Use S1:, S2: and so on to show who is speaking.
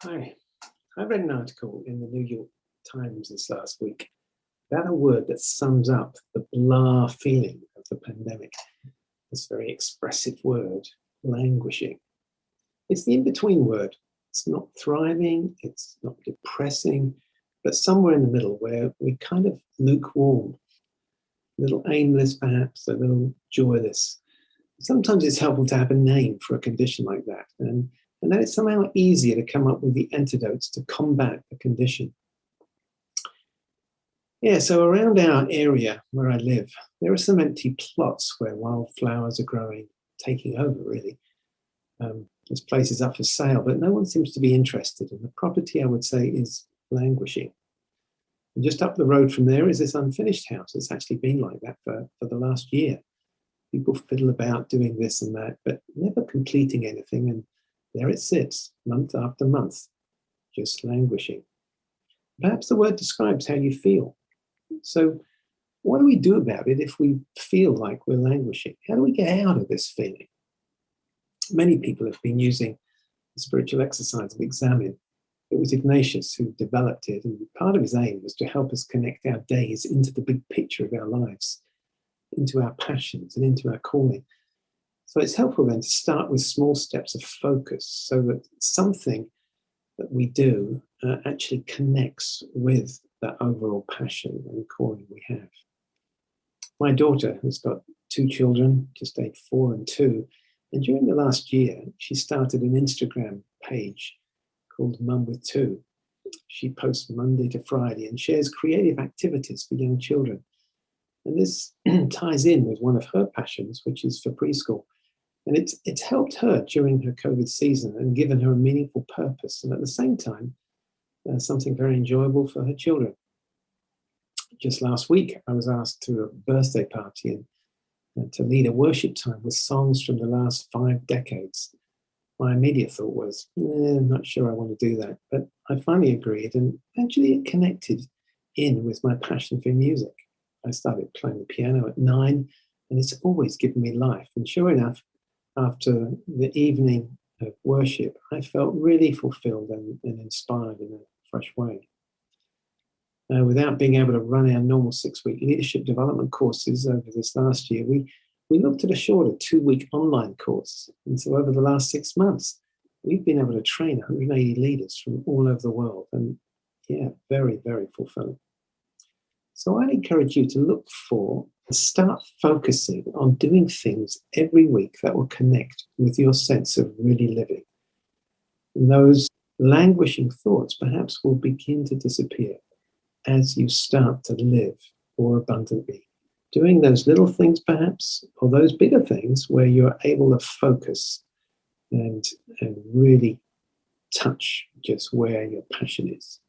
S1: Hi, I read an article in the New York Times this last week about a word that sums up the blah feeling of the pandemic. This very expressive word, languishing. It's the in-between word. It's not thriving, it's not depressing, but somewhere in the middle where we're kind of lukewarm, a little aimless perhaps, a little joyless. Sometimes it's helpful to have a name for a condition like that, and then it's somehow easier to come up with the antidotes to combat the condition. Yeah, so around our area where I live, there are some empty plots where wildflowers are growing, taking over really. This place is up for sale, but no one seems to be interested, and the property, I would say, is languishing. And just up the road from there is this unfinished house. It's actually been like that for the last year. People fiddle about doing this and that, but never completing anything, and there it sits, month after month, just languishing. Perhaps the word describes how you feel. So what do we do about it if we feel like we're languishing? How do we get out of this feeling? Many people have been using the spiritual exercise of examine. It was Ignatius who developed it, and part of his aim was to help us connect our days into the big picture of our lives, into our passions and into our calling. So it's helpful then to start with small steps of focus so that something that we do actually connects with that overall passion and calling we have. My daughter has got 2 children, just aged 4 and 2, and during the last year, she started an Instagram page called mumwithtwo. She posts Monday to Friday and shares creative activities for young children. And this ties in with one of her passions, which is for preschool. And it's helped her during her COVID season and given her a meaningful purpose. And at the same time, something very enjoyable for her children. Just last week, I was asked to a birthday party and to lead a worship time with songs from the last 5 decades. My immediate thought was, I'm not sure I want to do that. But I finally agreed, and eventually it connected in with my passion for music. I started playing the piano at 9, and it's always given me life. And sure enough, after the evening of worship, I felt really fulfilled and inspired in a fresh way. Without being able to run our normal 6-week leadership development courses over this last year, we looked at a shorter 2-week online course. And so over the last 6 months, we've been able to train 180 leaders from all over the world. And yeah, very, very fulfilling. So I'd encourage you to look for and start focusing on doing things every week that will connect with your sense of really living. And those languishing thoughts perhaps will begin to disappear as you start to live more abundantly. Doing those little things perhaps, or those bigger things where you're able to focus and really touch just where your passion is.